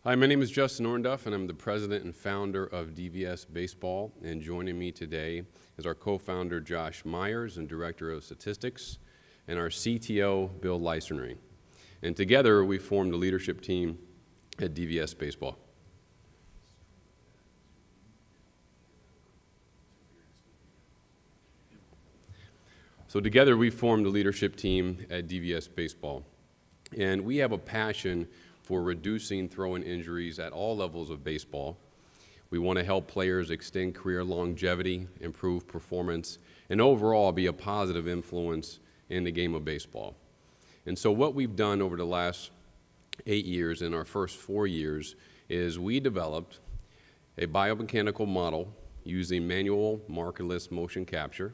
Hi, my name is Justin Orenduff, and I'm the president and founder of DVS Baseball. And joining me today is our co-founder, Josh Myers, and director of statistics, and our CTO, Bill Leisenring. And together, we formed the leadership team at DVS Baseball. So together, we formed the leadership team at DVS Baseball. And we have a passion for reducing throwing injuries at all levels of baseball. We want to help players extend career longevity, improve performance, and overall be a positive influence in the game of baseball. And so what we've done over the last 8 years, in our first 4 years, is we developed a biomechanical model using manual markerless motion capture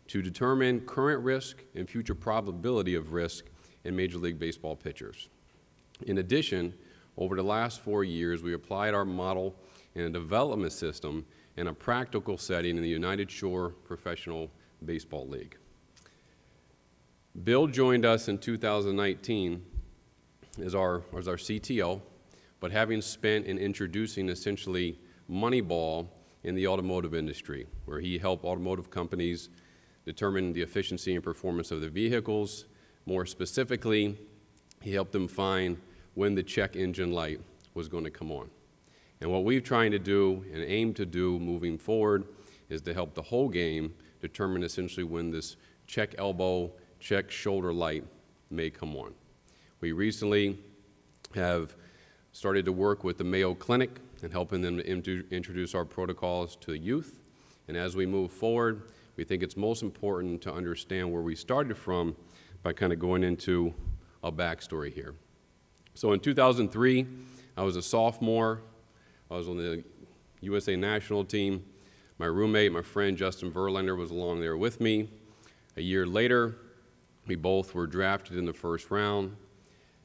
to determine current risk and future probability of risk in Major League Baseball pitchers. In addition, over the last 4 years, we applied our model in a development system in a practical setting in the United Shore Professional Baseball League. Bill joined us in 2019 as our CTO, but having spent in introducing essentially Moneyball in the automotive industry, where he helped automotive companies determine the efficiency and performance of their vehicles. More specifically, he helped them find when the check engine light was going to come on. And what we're trying to do and aim to do moving forward is to help the whole game determine essentially when this check elbow, check shoulder light may come on. We recently have started to work with the Mayo Clinic and helping them to introduce our protocols to the youth. And as we move forward, we think it's most important to understand where we started from by kind of going into a backstory here. So in 2003, I was a sophomore. I was on the USA national team. My roommate, my friend Justin Verlander, was along there with me. A year later, we both were drafted in the first round.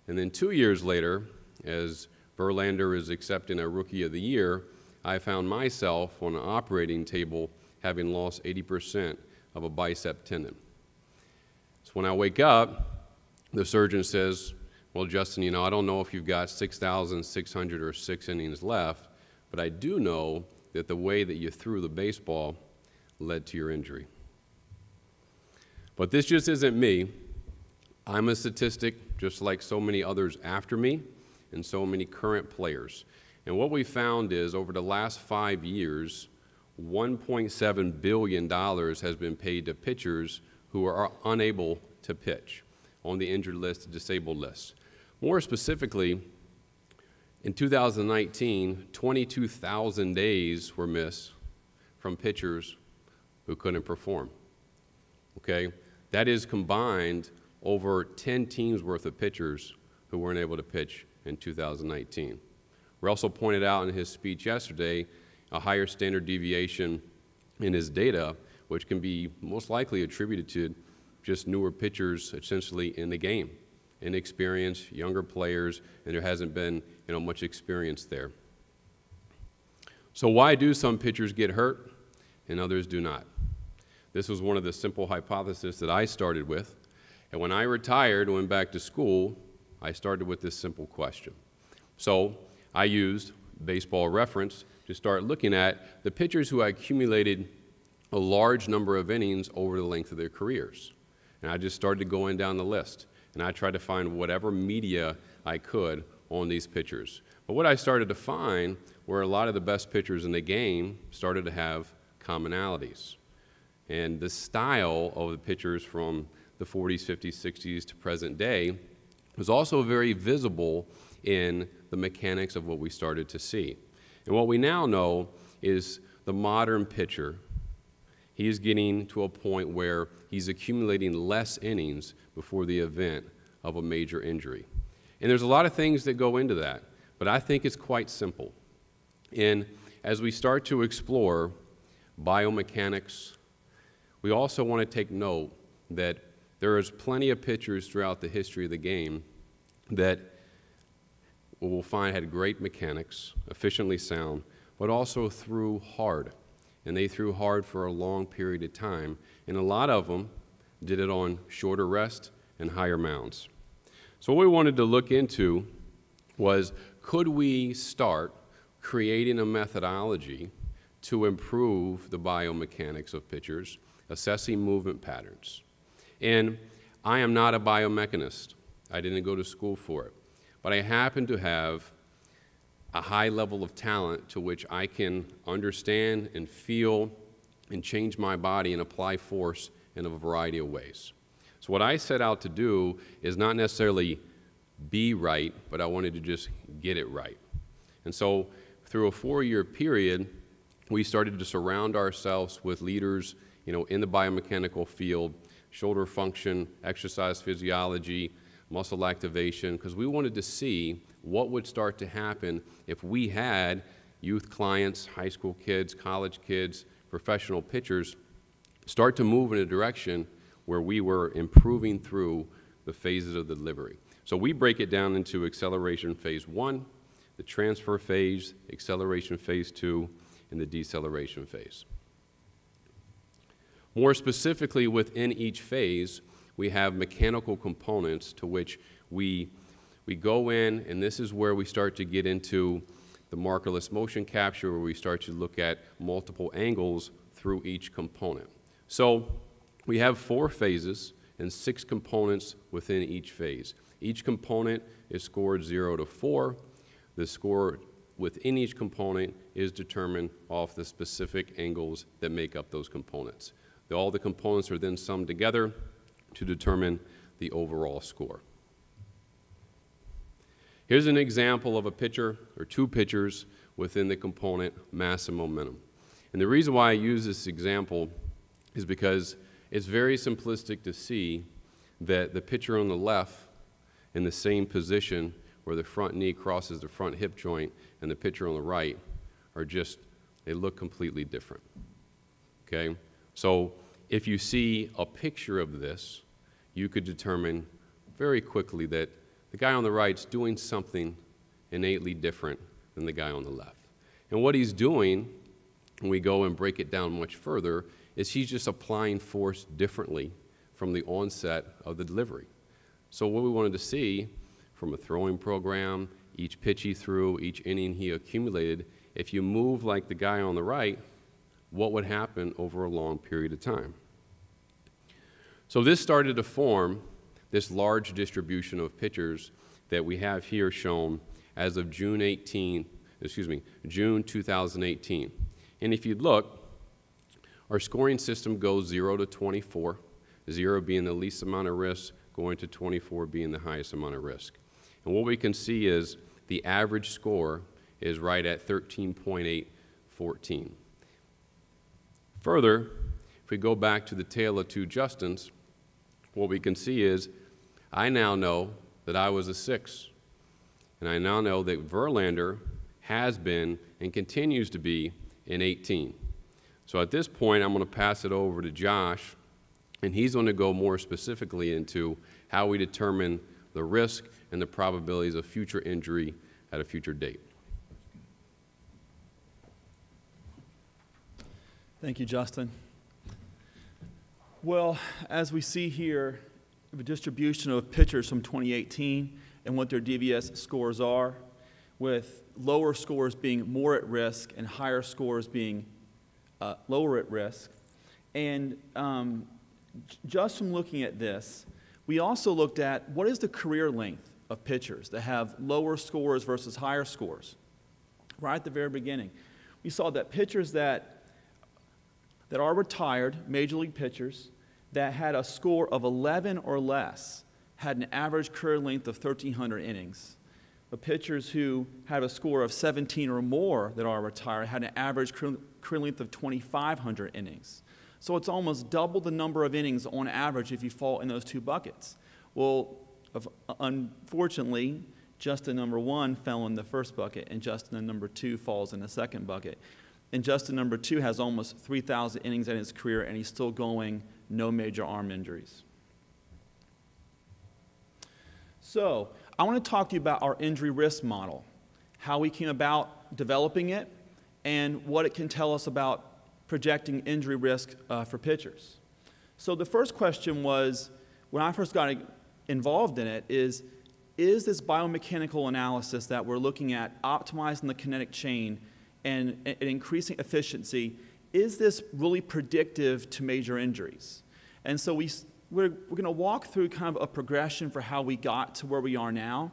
And then 2 years later, as Verlander is accepting a Rookie of the Year, I found myself on an operating table having lost 80% of a bicep tendon. So when I wake up, the surgeon says, well, Justin, you know, I don't know if you've got 6,606 innings left, but I do know that the way that you threw the baseball led to your injury. But this just isn't me. I'm a statistic just like so many others after me and so many current players. And what we found is over the last 5 years, $1.7 billion has been paid to pitchers who are unable to pitch on the injured list, the disabled list. More specifically, in 2019, 22,000 days were missed from pitchers who couldn't perform. Okay? That is combined over 10 teams worth of pitchers who weren't able to pitch in 2019. Russell pointed out in his speech yesterday a higher standard deviation in his data, which can be most likely attributed to just newer pitchers essentially in the game. Inexperienced, younger players, and there hasn't been much experience there. So why do some pitchers get hurt and others do not? This was one of the simple hypotheses that I started with. And when I retired and went back to school, I started with this simple question. So I used Baseball Reference to start looking at the pitchers who accumulated a large number of innings over the length of their careers. And I just started going down the list. And I tried to find whatever media I could on these pitchers. But what I started to find were a lot of the best pitchers in the game started to have commonalities. And the style of the pitchers from the 40s, 50s, 60s to present day was also very visible in the mechanics of what we started to see. And what we now know is the modern pitcher, he is getting to a point where he's accumulating less innings before the event of a major injury. And there's a lot of things that go into that, but I think it's quite simple. And as we start to explore biomechanics, we also want to take note that there is plenty of pitchers throughout the history of the game that we'll find had great mechanics, efficiently sound, but also threw hard. And they threw hard for a long period of time. And a lot of them did it on shorter rest and higher mounds. So what we wanted to look into was could we start creating a methodology to improve the biomechanics of pitchers, assessing movement patterns? And I am not a biomechanist. I didn't go to school for it. But I happen to have a high level of talent to which I can understand and feel and change my body and apply force in a variety of ways. So what I set out to do is not necessarily be right, but I wanted to just get it right. And so through a 4-year period, we started to surround ourselves with leaders, in the biomechanical field, shoulder function, exercise physiology, muscle activation, because we wanted to see what would start to happen if we had youth clients, high school kids, college kids, professional pitchers start to move in a direction where we were improving through the phases of the delivery. So we break it down into acceleration phase 1, the transfer phase, acceleration phase 2, and the deceleration phase. More specifically, within each phase, we have mechanical components to which we go in, and this is where we start to get into the markerless motion capture, where we start to look at multiple angles through each component. So we have 4 phases and 6 components within each phase. Each component is scored 0 to 4. The score within each component is determined off the specific angles that make up those components. All the components are then summed together to determine the overall score. Here's an example of a pitcher or 2 pitchers within the component mass and momentum. And the reason why I use this example is because it's very simplistic to see that the pitcher on the left in the same position where the front knee crosses the front hip joint and the pitcher on the right are just, they look completely different, okay? So if you see a picture of this, you could determine very quickly that the guy on the right's doing something innately different than the guy on the left. And what he's doing, when we go and break it down much further, is he's just applying force differently from the onset of the delivery. So what we wanted to see from a throwing program, each pitch he threw, each inning he accumulated, if you move like the guy on the right, what would happen over a long period of time? So this started to form this large distribution of pitchers that we have here shown as of June 2018. And if you look, our scoring system goes 0 to 24, 0 being the least amount of risk, going to 24 being the highest amount of risk. And what we can see is the average score is right at 13.814. Further, if we go back to the tale of 2 Justins, what we can see is I now know that I was a 6. And I now know that Verlander has been and continues to be an 18. So at this point, I'm going to pass it over to Josh, and he's going to go more specifically into how we determine the risk and the probabilities of future injury at a future date. Thank you, Justin. Well, as we see here, the distribution of pitchers from 2018 and what their DVS scores are, with lower scores being more at risk and higher scores being lower at risk. And just from looking at this, we also looked at what is the career length of pitchers that have lower scores versus higher scores. Right at the very beginning, we saw that pitchers that are retired, major league pitchers, that had a score of 11 or less had an average career length of 1,300 innings. The pitchers who have a score of 17 or more that are retired had an average career length of 2,500 innings. So it's almost double the number of innings on average if you fall in those 2 buckets. Well, unfortunately, Justin number 1 fell in the first bucket, and Justin number 2 falls in the second bucket. And Justin number 2 has almost 3,000 innings in his career, and he's still going, no major arm injuries. So I want to talk to you about our injury risk model, how we came about developing it, and what it can tell us about projecting injury risk for pitchers. So the first question was, when I first got involved in it, is is this biomechanical analysis that we're looking at optimizing the kinetic chain and increasing efficiency, is this really predictive to major injuries? And so we're going to walk through kind of a progression for how we got to where we are now.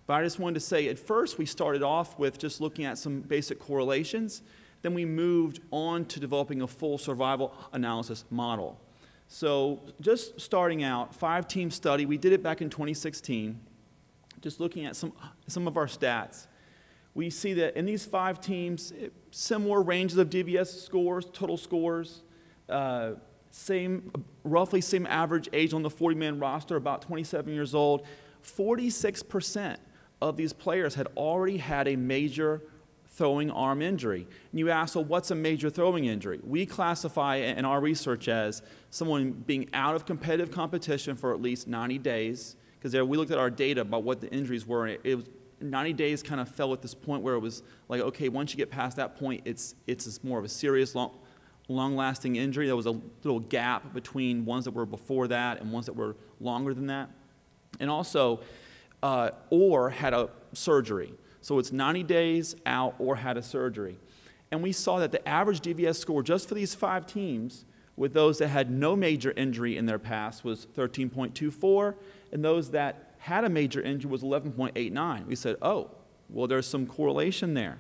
But I just wanted to say, at first we started off with just looking at some basic correlations. Then we moved on to developing a full survival analysis model. So just starting out, 5-team study, we did it back in 2016. Just looking at some of our stats, we see that in these 5 teams, similar ranges of DVS scores, total scores, roughly same average age on the 40-man roster, about 27 years old. 46% of these players had already had a major throwing arm injury. And you ask, well, what's a major throwing injury? We classify in our research as someone being out of competitive competition for at least 90 days, because we looked at our data about what the injuries were, and it was 90 days kind of fell at this point where it was like, okay, once you get past that point, it's more of a serious, long-lasting injury. There was a little gap between ones that were before that and ones that were longer than that. And also, or had a surgery. So it's 90 days out or had a surgery. And we saw that the average DVS score just for these 5 teams, with those that had no major injury in their past, was 13.24, and those that had a major injury was 11.89. We said, oh, well, there's some correlation there.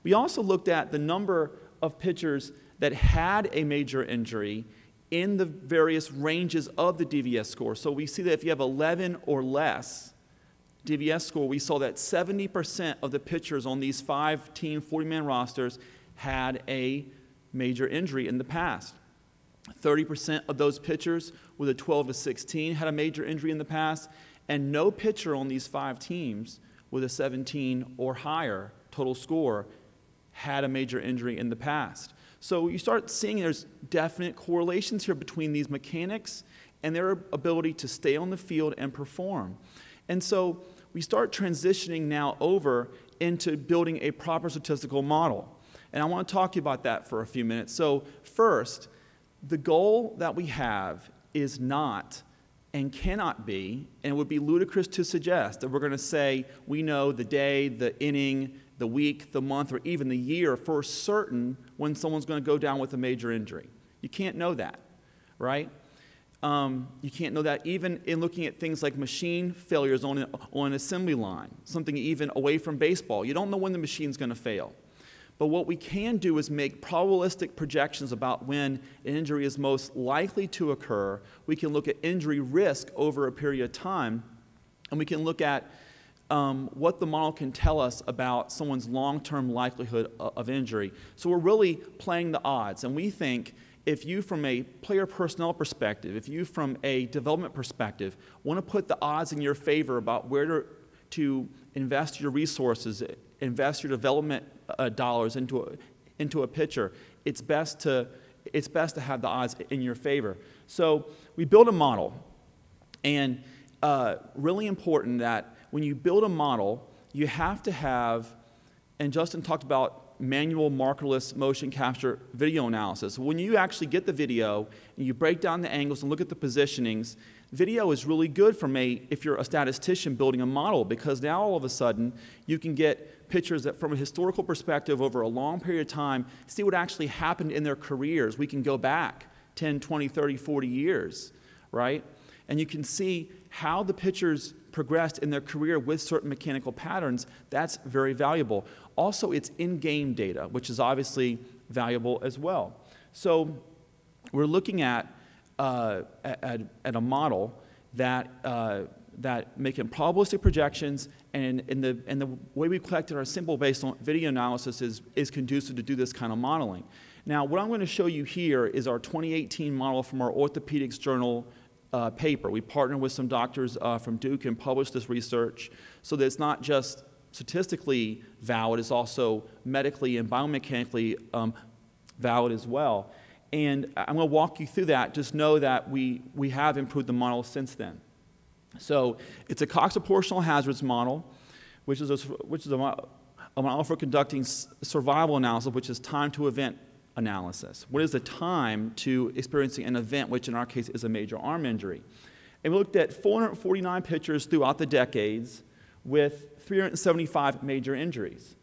We also looked at the number of pitchers that had a major injury in the various ranges of the DVS score. So we see that if you have 11 or less DVS score, we saw that 70% of the pitchers on these 5-team, 40-man rosters had a major injury in the past. 30% of those pitchers with a 12 to 16 had a major injury in the past, and no pitcher on these 5 teams with a 17 or higher total score had a major injury in the past. So you start seeing there's definite correlations here between these mechanics and their ability to stay on the field and perform. And so we start transitioning now over into building a proper statistical model. And I want to talk to you about that for a few minutes. So first, the goal that we have is not and cannot be, and it would be ludicrous to suggest that we're going to say we know the day, the inning, the week, the month, or even the year for certain when someone's going to go down with a major injury. You can't know that, right? You can't know that even in looking at things like machine failures on an assembly line, something even away from baseball. You don't know when the machine's going to fail. But what we can do is make probabilistic projections about when an injury is most likely to occur. We can look at injury risk over a period of time, and we can look at what the model can tell us about someone's long-term likelihood of injury. So we're really playing the odds, and we think if you, from a player personnel perspective, if you, from a development perspective, want to put the odds in your favor about where to invest your resources, invest your development dollars into a pitcher, it's best to have the odds in your favor. So we build a model, and really important that when you build a model, you have to have, and Justin talked about manual markerless motion capture video analysis. When you actually get the video and you break down the angles and look at the positionings, video is really good if you're a statistician building a model, because now all of a sudden you can get pictures that from a historical perspective over a long period of time, see what actually happened in their careers. We can go back 10, 20, 30, 40 years, right? And you can see how the pitchers progressed in their career with certain mechanical patterns. That's very valuable. Also, it's in-game data, which is obviously valuable as well. So we're looking at a model that making probabilistic projections, and the way we collected our sample based on video analysis is conducive to do this kind of modeling. Now, what I'm going to show you here is our 2018 model from our Orthopedics Journal paper. We partnered with some doctors from Duke and published this research so that it's not just statistically valid, it's also medically and biomechanically valid as well. And I'm going to walk you through that. Just know that we have improved the model since then. So it's a Cox proportional hazards model, which is a model for conducting survival analysis, which is time to event analysis. What is the time to experiencing an event, which in our case is a major arm injury? And we looked at 449 pitchers throughout the decades with 375 major injuries.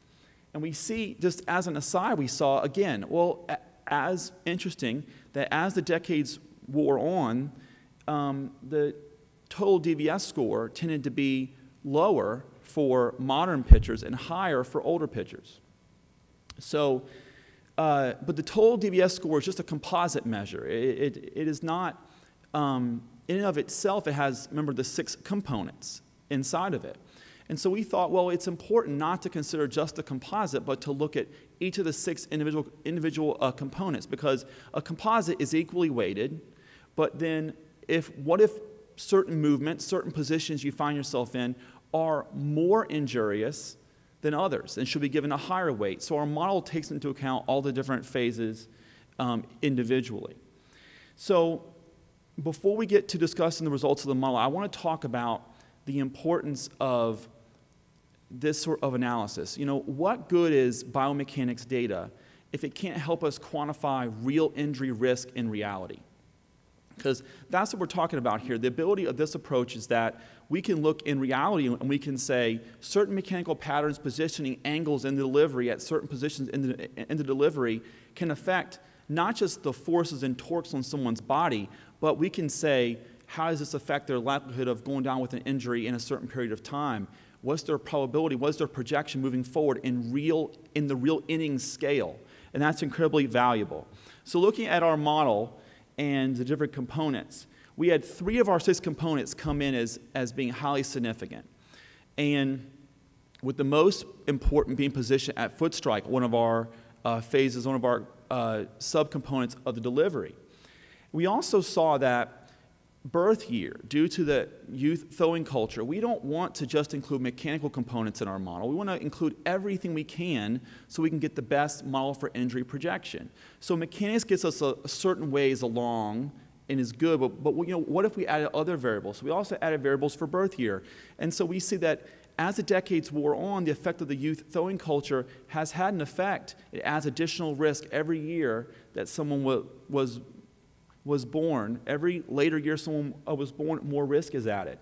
And we see, just as an aside, we saw, again, well, as interesting, that as the decades wore on, the total DVS score tended to be lower for modern pitchers and higher for older pitchers. So, but the total DVS score is just a composite measure. It is not, in and of itself, it has, remember, the 6 components inside of it. And so we thought, well, it's important not to consider just the composite, but to look at each of the 6 individual components, because a composite is equally weighted, but then what if certain movements, certain positions you find yourself in are more injurious than others and should be given a higher weight? So our model takes into account all the different phases individually. So before we get to discussing the results of the model, I want to talk about the importance of this sort of analysis. You know, what good is biomechanics data if it can't help us quantify real injury risk in reality? Because that's what we're talking about here. The ability of this approach is that we can look in reality and we can say certain mechanical patterns, positioning, angles in the delivery at certain positions in the delivery can affect not just the forces and torques on someone's body, but we can say, how does this affect their likelihood of going down with an injury in a certain period of time? What's their probability? What's their projection moving forward in the real innings scale? And that's incredibly valuable. So looking at our model and the different components, we had 3 of our 6 components come in as being highly significant. And with the most important being position at foot strike, one of our phases, one of our subcomponents of the delivery. We also saw that birth year, due to the youth throwing culture, we don't want to just include mechanical components in our model. We want to include everything we can so we can get the best model for injury projection. So mechanics gets us a certain ways along and is good, but you know, what if we added other variables? So we also added variables for birth year. And so we see that as the decades wore on, the effect of the youth throwing culture has had an effect. It adds additional risk every year that someone was born. Every later year someone was born, more risk is added.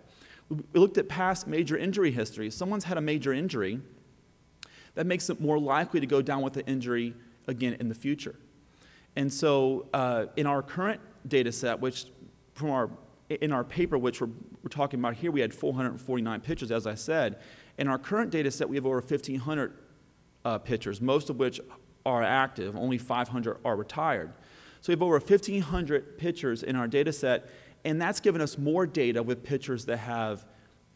We looked at past major injury history. If someone's had a major injury, that makes it more likely to go down with the injury again in the future. And so in our current data set, which in our paper, which we're talking about here, we had 449 pitchers, as I said. In our current data set, we have over 1,500 pitchers, most of which are active. Only 500 are retired. So we have over 1,500 pitchers in our data set, and that's given us more data with pitchers that have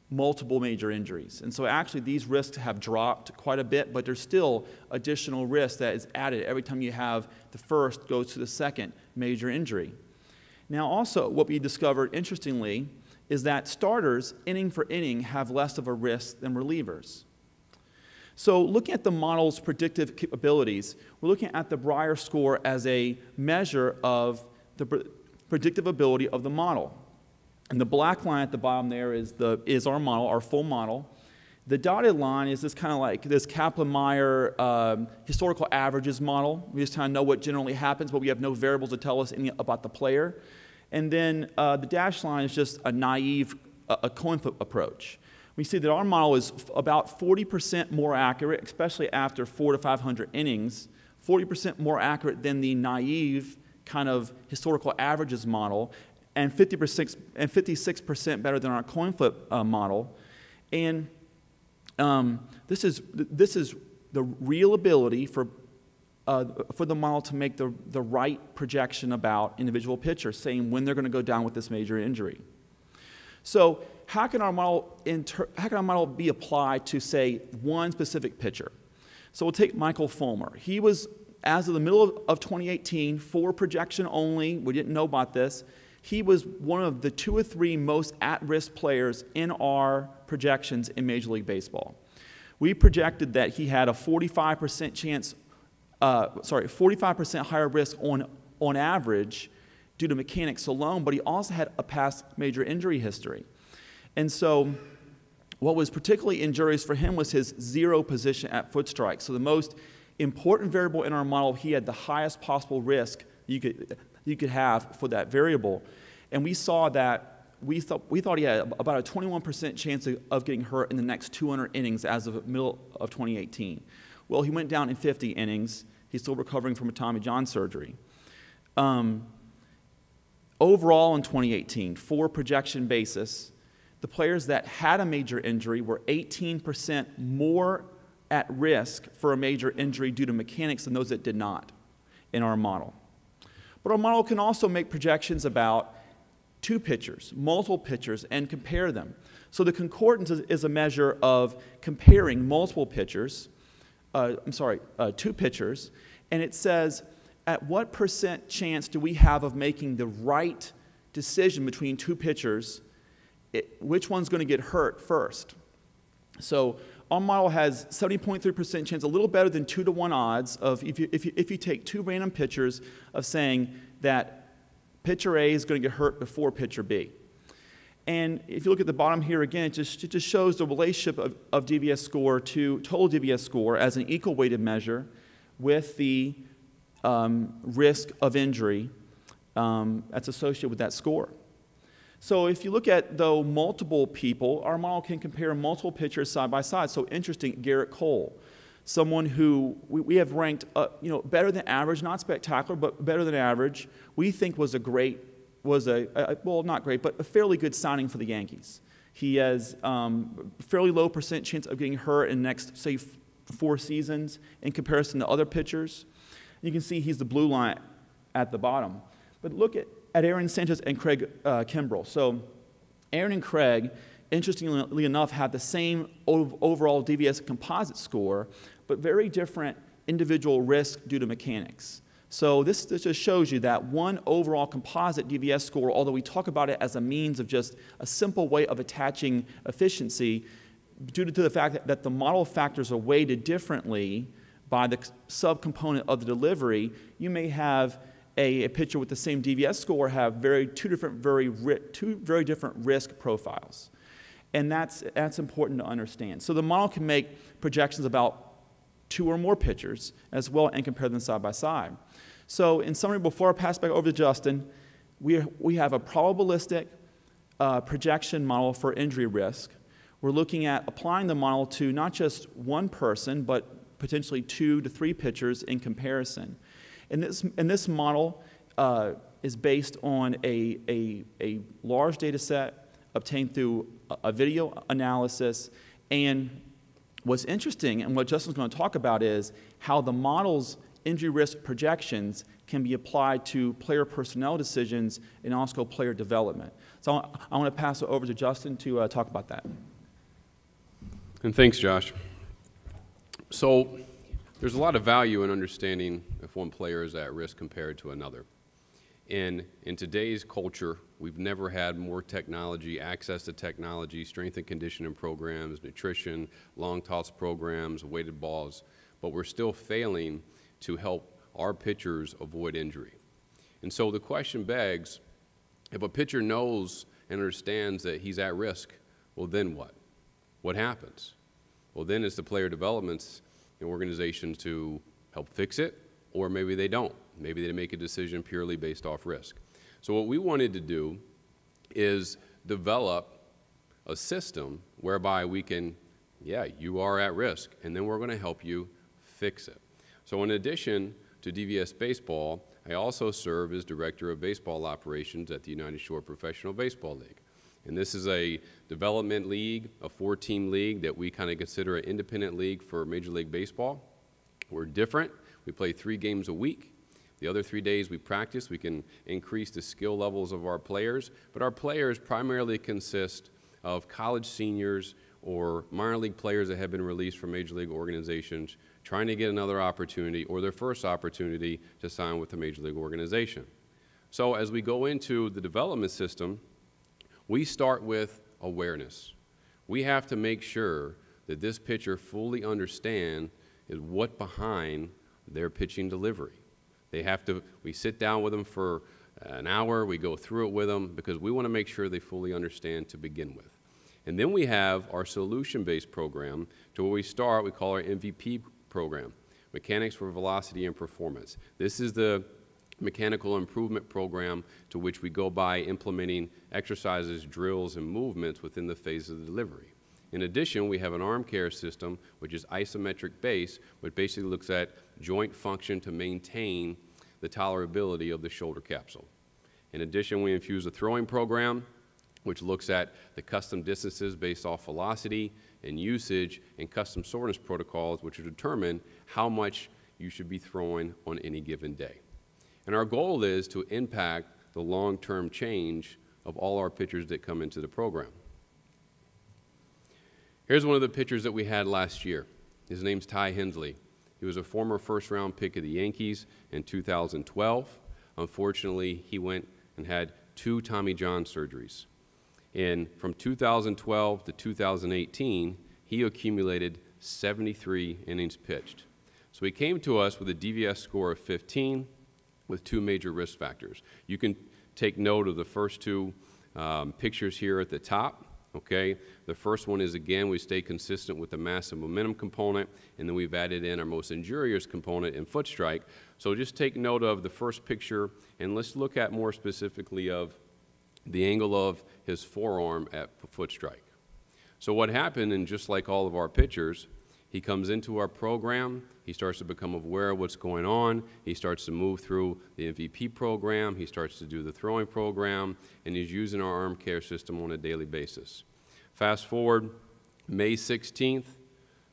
multiple major injuries. And so actually these risks have dropped quite a bit, but there's still additional risk that is added every time you have the first goes to the second major injury. Now also what we discovered, interestingly, is that starters, inning for inning, have less of a risk than relievers. So looking at the model's predictive capabilities, we're looking at the Breyer score as a measure of the predictive ability of the model. And the black line at the bottom there is our model, our full model. The dotted line is this kind of like this Kaplan-Meier historical averages model. We just kind of know what generally happens, but we have no variables to tell us anything about the player. And then the dashed line is just a naive coin flip approach. We see that our model is about 40% more accurate, especially after 400 to 500 innings, 40% more accurate than the naive kind of historical averages model, and 56% better than our coin flip model. And this is the real ability for the model to make the right projection about individual pitchers, saying when they're going to go down with this major injury. So how can our model be applied to, say, one specific pitcher? So we'll take Michael Fulmer. He was, as of the middle of 2018, for projection only. We didn't know about this. He was one of the 2 or 3 most at-risk players in our projections in Major League Baseball. We projected that he had a 45% chance, 45% higher risk on average due to mechanics alone, but he also had a past major injury history. And so what was particularly injurious for him was his 0 position at foot strike. So the most important variable in our model, he had the highest possible risk you could have for that variable. And we saw that we thought he had about a 21% chance of getting hurt in the next 200 innings as of the middle of 2018. Well, he went down in 50 innings. He's still recovering from a Tommy John surgery. Overall in 2018, for projection basis, the players that had a major injury were 18% more at risk for a major injury due to mechanics than those that did not in our model. But our model can also make projections about two pitchers, multiple pitchers, and compare them. So the concordance is a measure of comparing multiple pitchers, two pitchers, and it says, at what % chance do we have of making the right decision between two pitchers, which one's going to get hurt first? So our model has 70.3% chance, a little better than 2-to-1 odds of if you take two random pitchers of saying that pitcher A is going to get hurt before pitcher B. And if you look at the bottom here again, it just shows the relationship of DVS score to total DVS score as an equal weighted measure with the risk of injury that's associated with that score. So if you look at, though, multiple people, our model can compare multiple pitchers side by side. So interesting, Garrett Cole, someone who we have ranked better than average, not spectacular, but better than average, we think was well, not great, but a fairly good signing for the Yankees. He has fairly low % chance of getting hurt in the next, say, 4 seasons in comparison to other pitchers. You can see he's the blue line at the bottom. But look at Aaron Sanchez and Craig Kimbrell. So Aaron and Craig, interestingly enough, have the same overall DVS composite score, but very different individual risk due to mechanics. So this just shows you that one overall composite DVS score, although we talk about it as a means of just a simple way of attaching efficiency, due to the fact that the model factors are weighted differently by the subcomponent of the delivery, you may have a pitcher with the same DVS score have two very different risk profiles. And that's important to understand. So the model can make projections about 2 or more pitchers as well and compare them side by side. So in summary, before I pass back over to Justin, we have a probabilistic projection model for injury risk. We're looking at applying the model to not just one person, but potentially 2 to 3 pitchers in comparison. And this model is based on a large data set obtained through a video analysis. And what's interesting, and what Justin's going to talk about, is how the model's injury risk projections can be applied to player personnel decisions and also player development. So I want to pass it over to Justin to talk about that. And thanks, Josh. So there's a lot of value in understanding if one player is at risk compared to another. And in today's culture, we've never had more technology, access to technology, strength and conditioning programs, nutrition, long toss programs, weighted balls, but we're still failing to help our pitchers avoid injury. And so the question begs, if a pitcher knows and understands that he's at risk, well, then what? What happens? Well, then it's the player developments in organizations to help fix it, or maybe they don't. Maybe they make a decision purely based off risk. So what we wanted to do is develop a system whereby we can, yeah, you are at risk, and then we're going to help you fix it. So in addition to DVS Baseball, I also serve as Director of Baseball Operations at the United Shore Professional Baseball League. And this is a development league, a 4-team league that we kind of consider an independent league for Major League Baseball. We're different. We play 3 games a week. The other 3 days we practice. We can increase the skill levels of our players, but our players primarily consist of college seniors or minor league players that have been released from major league organizations trying to get another opportunity or their first opportunity to sign with a major league organization. So as we go into the development system, we start with awareness. We have to make sure that this pitcher fully understands what behind their pitching delivery. We sit down with them for an hour, we go through it with them because we want to make sure they fully understand to begin with. And then we have our solution-based program to where we start, we call our MVP program, Mechanics for Velocity and Performance. This is the mechanical improvement program to which we go by implementing exercises, drills, and movements within the phase of the delivery. In addition, we have an arm care system, which is isometric base, which basically looks at joint function to maintain the tolerability of the shoulder capsule. In addition, we infuse a throwing program, which looks at the custom distances based off velocity and usage, and custom soreness protocols, which will determine how much you should be throwing on any given day. And our goal is to impact the long-term change of all our pitchers that come into the program. Here's one of the pitchers that we had last year. His name's Ty Hensley. He was a former first-round pick of the Yankees in 2012. Unfortunately, he went and had 2 Tommy John surgeries. And from 2012 to 2018, he accumulated 73 innings pitched. So he came to us with a DVS score of 15 with 2 major risk factors. You can take note of the first 2 pictures here at the top. Okay, the first one is, again, we stay consistent with the mass and momentum component, and then we've added in our most injurious component in foot strike. So just take note of the first picture, and let's look at more specifically of the angle of his forearm at foot strike. So what happened, and just like all of our pitchers, he comes into our program, he starts to become aware of what's going on, he starts to move through the MVP program, he starts to do the throwing program, and he's using our arm care system on a daily basis. Fast forward May 16th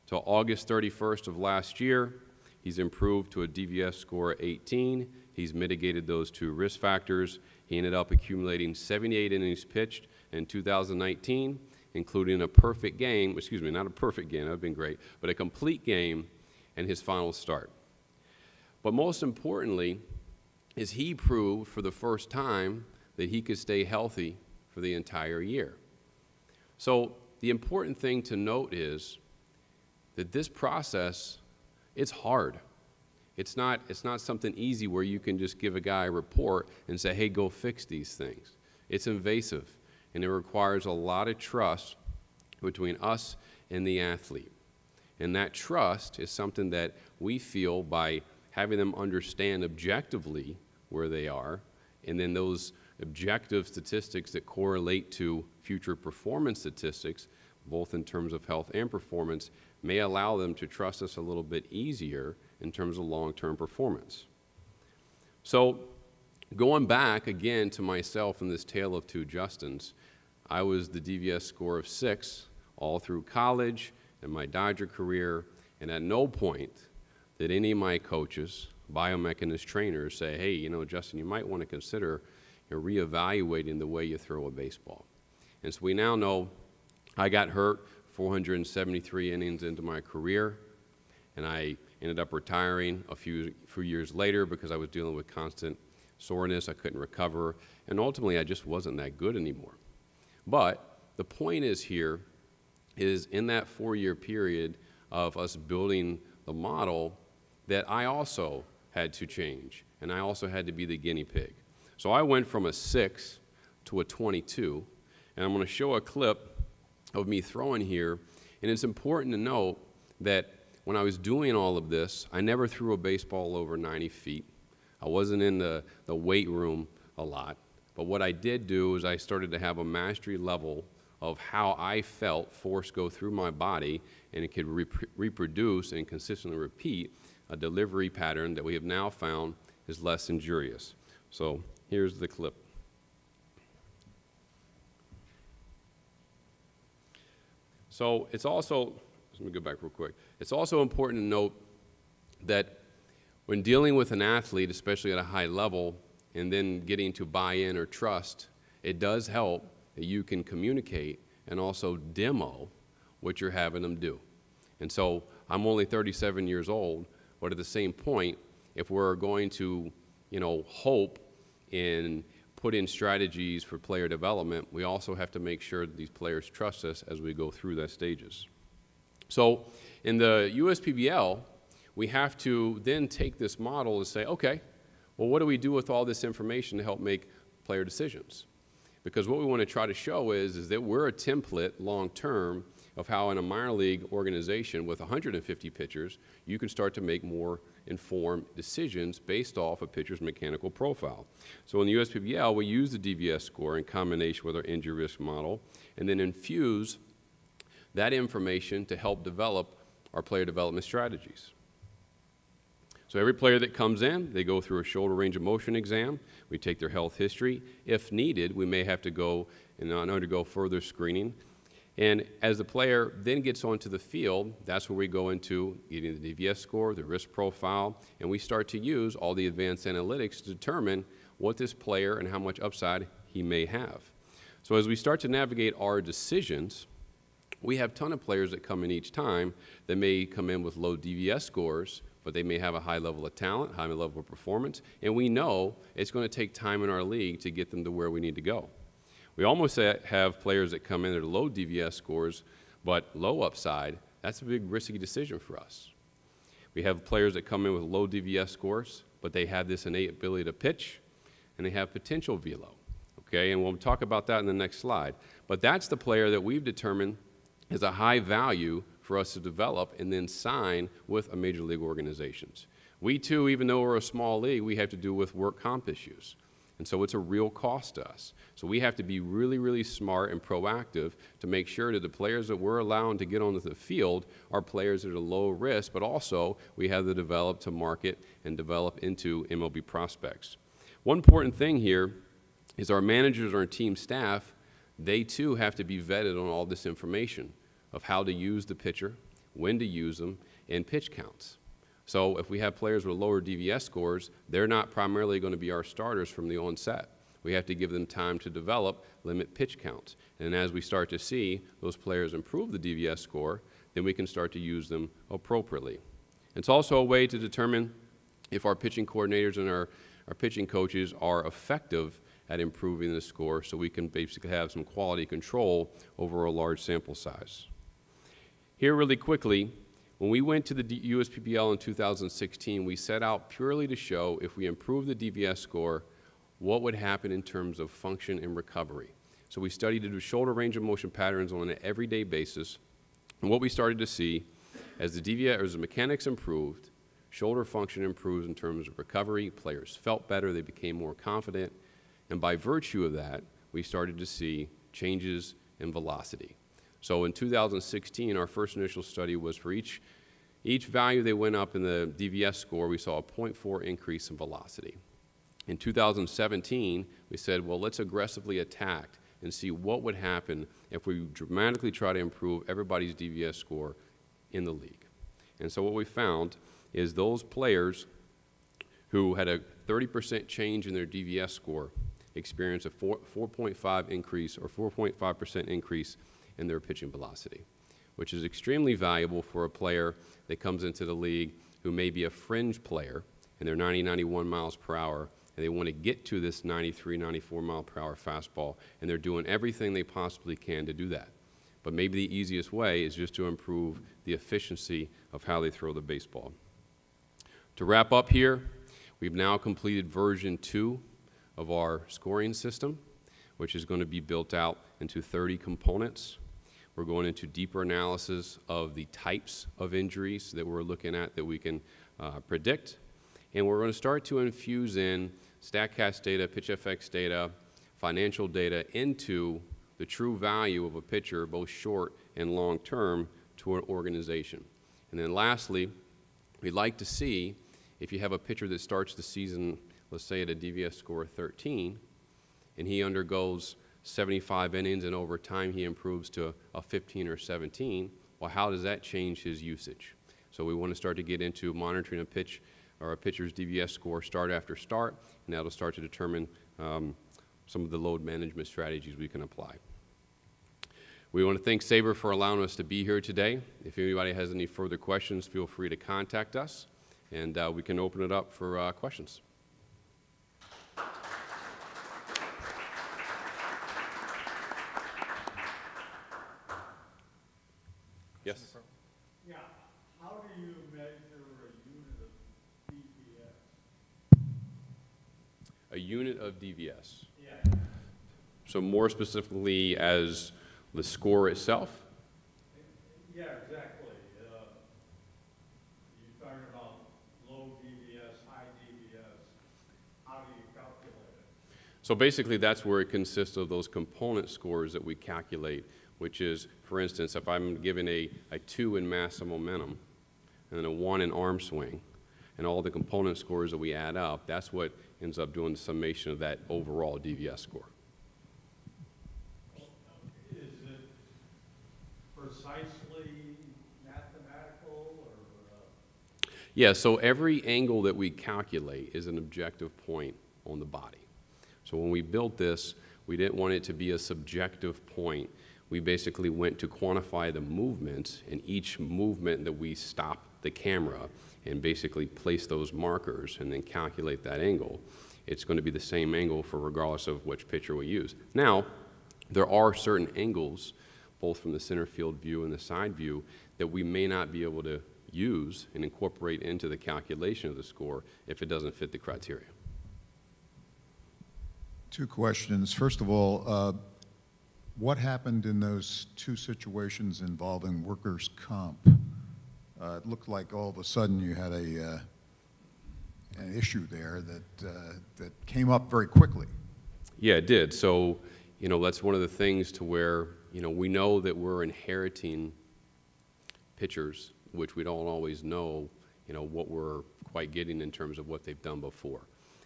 to August 31st of last year, he's improved to a DVS score of 18, he's mitigated those 2 risk factors, he ended up accumulating 78 innings pitched in 2019, including a perfect game, excuse me, not a perfect game, that would have been great, but a complete game and his final start. But most importantly is he proved for the first time that he could stay healthy for the entire year. So the important thing to note is that this process, it's hard. It's not something easy where you can just give a guy a report and say, hey, go fix these things. It's invasive, and it requires a lot of trust between us and the athlete. And that trust is something that we feel by having them understand objectively where they are, and then those objective statistics that correlate to future performance statistics, both in terms of health and performance, may allow them to trust us a little bit easier in terms of long-term performance. So going back again to myself in this tale of 2 Justins, I was the DVS score of 6 all through college and my Dodger career, and at no point did any of my coaches, biomechanist trainers, say, hey, you know, Justin, you might want to consider reevaluating the way you throw a baseball. And so we now know I got hurt 473 innings into my career, and I ended up retiring a few years later because I was dealing with constant soreness. I couldn't recover, and ultimately I just wasn't that good anymore. But the point is here is in that 4-year period of us building the model that I also had to change, and I also had to be the guinea pig. So I went from a 6 to a 22, and I'm going to show a clip of me throwing here, and it's important to note that when I was doing all of this, I never threw a baseball over 90 feet. I wasn't in the weight room a lot, but what I did do is I started to have a mastery level of how I felt force go through my body, and it could reproduce and consistently repeat a delivery pattern that we have now found is less injurious. So here's the clip. So it's also, let me go back real quick. It's also important to note that when dealing with an athlete, especially at a high level, and then getting to buy in or trust, it does help that you can communicate and also demo what you're having them do. And so I'm only 37 years old, but at the same point, if we're going to, hope and put in strategies for player development, we also have to make sure that these players trust us as we go through those stages. So in the USPBL, we have to then take this model and say, okay, well, what do we do with all this information to help make player decisions? Because what we want to try to show is that we're a template long-term of how in a minor league organization with 150 pitchers, you can start to make more informed decisions based off a pitcher's mechanical profile. So in the USPBL, we use the DVS score in combination with our injury risk model and then infuse that information to help develop our player development strategies. So every player that comes in, they go through a shoulder range of motion exam. We take their health history. If needed, we may have to go and undergo further screening. And as the player then gets onto the field, that's where we go into getting the DVS score, the risk profile, and we start to use all the advanced analytics to determine what this player and how much upside he may have. So as we start to navigate our decisions, we have a ton of players that come in each time that may come in with low DVS scores, but they may have a high level of talent, high level of performance, and we know it's going to take time in our league to get them to where we need to go. We almost have players that come in at low DVS scores, but low upside. That's a big risky decision for us. We have players that come in with low DVS scores, but they have this innate ability to pitch, and they have potential velo. Okay, and we'll talk about that in the next slide. But that's the player that we've determined is a high value for us to develop and then sign with a major league organizations. We too, even though we're a small league, we have to deal with work comp issues. And so it's a real cost to us. So we have to be really, really smart and proactive to make sure that the players that we're allowing to get onto the field are players that are low risk, but also we have to develop to market and develop into MLB prospects. One important thing here is our managers, our team staff, they too have to be vetted on all this information of how to use the pitcher, when to use them, and pitch counts. So if we have players with lower DVS scores, they're not primarily going to be our starters from the onset. We have to give them time to develop, limit pitch counts. And as we start to see those players improve the DVS score, then we can start to use them appropriately. It's also a way to determine if our pitching coordinators and our pitching coaches are effective at improving the score, so we can basically have some quality control over a large sample size. Here really quickly, when we went to the USPBL in 2016, we set out purely to show if we improve the DVS score, what would happen in terms of function and recovery. So we studied the shoulder range of motion patterns on an everyday basis, and what we started to see as the DVS, as the mechanics improved, shoulder function improves in terms of recovery, players felt better, they became more confident, and by virtue of that, we started to see changes in velocity. So in 2016, our first initial study was for each value they went up in the DVS score, we saw a 0.4 increase in velocity. In 2017, we said, well, let's aggressively attack and see what would happen if we dramatically try to improve everybody's DVS score in the league. And so what we found is those players who had a 30% change in their DVS score experienced a 4.5 increase or 4.5% increase in their pitching velocity, which is extremely valuable for a player that comes into the league who may be a fringe player and they're 90, 91 miles per hour and they want to get to this 93, 94 mile per hour fastball, and they're doing everything they possibly can to do that. But maybe the easiest way is just to improve the efficiency of how they throw the baseball. To wrap up here, we've now completed version 2 of our scoring system, which is going to be built out into 30 components. We're going into deeper analysis of the types of injuries that we're looking at that we can predict. And we're going to start to infuse in StatCast data, PitchFX data, financial data into the true value of a pitcher, both short and long term, to an organization. And then lastly, we'd like to see if you have a pitcher that starts the season, let's say at a DVS score of 13, and he undergoes 75 innings and over time he improves to a 15 or 17, well, how does that change his usage? So we want to start to get into monitoring a pitch or a pitcher's DVS score start after start, and that'll start to determine some of the load management strategies we can apply. We want to thank SABR for allowing us to be here today. If anybody has any further questions, feel free to contact us, and we can open it up for questions. Yes? Yeah. How do you measure a unit of DVS? A unit of DVS. Yeah. So more specifically as the score itself? Yeah, exactly. You're talking about low DVS, high DVS. How do you calculate it? So basically, that's where it consists of those component scores that we calculate, which is, for instance, if I'm given a 2 in mass and momentum, and then a 1 in arm swing, and all the component scores that we add up, that's what ends up doing the summation of that overall DVS score. Is it precisely mathematical or? Yeah, so every angle that we calculate is an objective point on the body. So when we built this, we didn't want it to be a subjective point. We basically went to quantify the movements, and each movement that we stop the camera and basically place those markers and then calculate that angle, it's going to be the same angle for regardless of which pitcher we use. Now, there are certain angles, both from the center field view and the side view, that we may not be able to use and incorporate into the calculation of the score if it doesn't fit the criteria. Two questions. First of all, what happened in those two situations involving workers' comp? It looked like all of a sudden you had an issue there that came up very quickly. Yeah, it did. So, that's one of the things to where, we know that we're inheriting pitchers, which we don't always know, what we're quite getting in terms of what they've done before.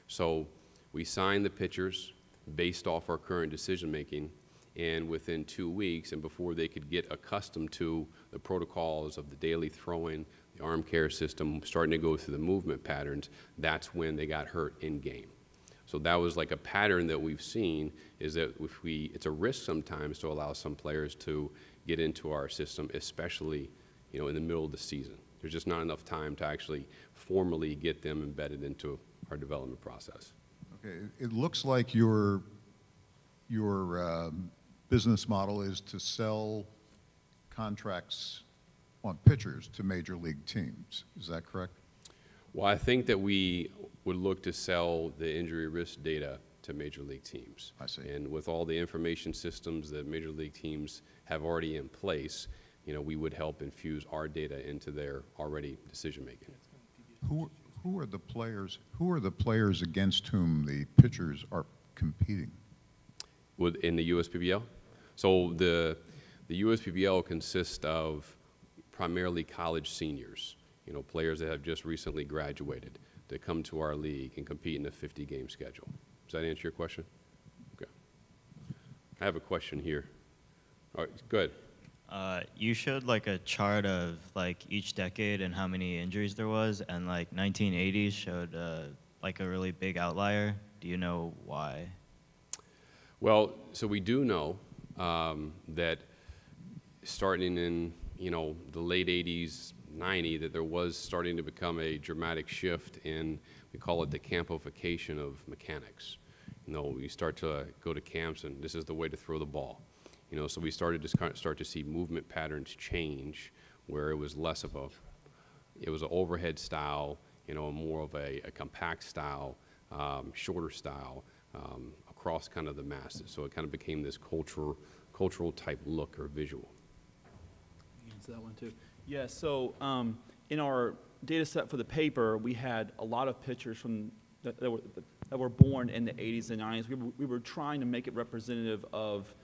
So we sign the pitchers based off our current decision making, and within 2 weeks, and before they could get accustomed to the protocols of the daily throwing, the arm care system, starting to go through the movement patterns, that's when they got hurt in game. So that was like a pattern that we've seen, is that it's a risk sometimes to allow some players to get into our system, especially, in the middle of the season. There's just not enough time to actually formally get them embedded into our development process. Okay, it looks like your business model is to sell contracts on pitchers to major league teams. Is that correct? Well, I think that we would look to sell the injury risk data to major league teams. I see. And with all the information systems that major league teams have already in place, we would help infuse our data into their already decision making. Who are the players? Who are the players against whom the pitchers are competing? In the USPBL? So the USPBL consists of primarily college seniors, players that have just recently graduated that come to our league and compete in a 50-game schedule. Does that answer your question? Okay. I have a question here. All right, go ahead. You showed like a chart of like each decade and how many injuries there was, and like 1980s showed like a really big outlier. Do you know why? Well, so we do know that starting in the late 80s, 90, that there was starting to become a dramatic shift in, we call it the campification of mechanics. We start to go to camps and this is the way to throw the ball. So we started to start to see movement patterns change, where it was less of it was an overhead style, more of a compact style, shorter style, across kind of the masses. So it kind of became this cultural type look or visual. Answer that one too. Yeah, so in our data set for the paper, we had a lot of pitchers that were born in the 80s and 90s. We were trying to make it representative of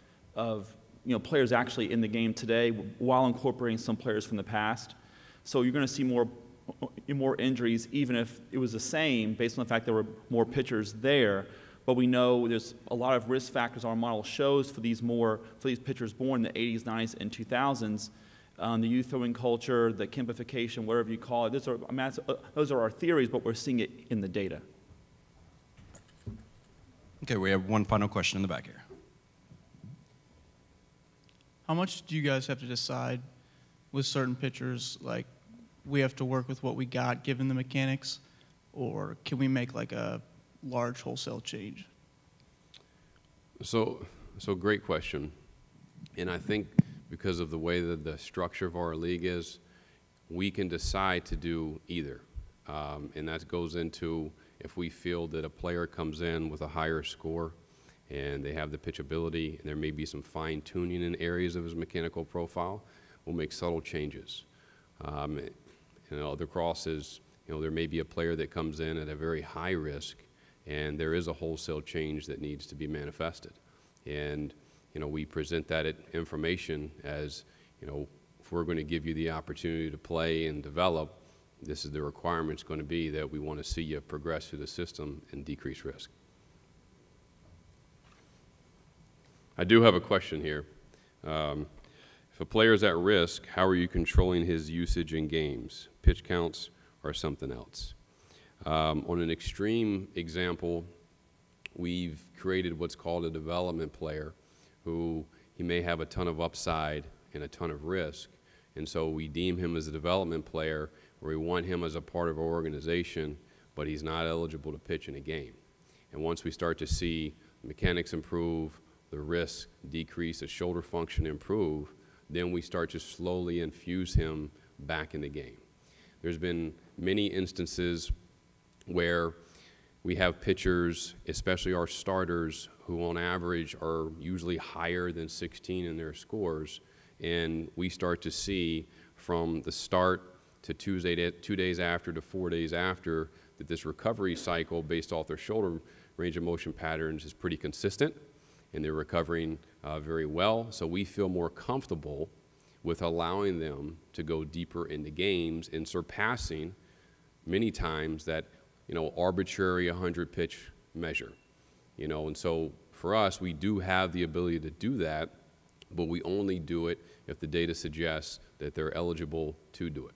players actually in the game today while incorporating some players from the past. So you're going to see more injuries, even if it was the same, based on the fact there were more pitchers there. But we know there's a lot of risk factors our model shows for these pitchers born in the 80s, 90s, and 2000s. The youth throwing culture, the campification, whatever you call it. Those are our theories, but we're seeing it in the data. Okay, we have one final question in the back here. How much do you guys have to decide with certain pitchers? Like, we have to work with what we got given the mechanics, or can we make like a large wholesale change? So great question. And I think because of the way that the structure of our league is, we can decide to do either. And that goes into if we feel that a player comes in with a higher score and they have the pitchability and there may be some fine tuning in areas of his mechanical profile, we'll make subtle changes. Other crosses, there may be a player that comes in at a very high risk, and there is a wholesale change that needs to be manifested. And we present that information as, if we're going to give you the opportunity to play and develop, this is the requirement's going to be that we want to see you progress through the system and decrease risk. I do have a question here. If a player is at risk, how are you controlling his usage in games? Pitch counts or something else? On an extreme example, we've created what's called a development player who he may have a ton of upside and a ton of risk. And so we deem him as a development player, where we want him as a part of our organization, but he's not eligible to pitch in a game. And once we start to see mechanics improve, the risk decrease, the shoulder function improve, then we start to slowly infuse him back in the game. There's been many instances where we have pitchers, especially our starters, who on average are usually higher than 16 in their scores, and we start to see from the start to 2 days after to 4 days after that this recovery cycle based off their shoulder range of motion patterns is pretty consistent, and they're recovering very well. So we feel more comfortable with allowing them to go deeper into games and surpassing many times that arbitrary 100 pitch measure. And so for us, we do have the ability to do that, but we only do it if the data suggests that they're eligible to do it.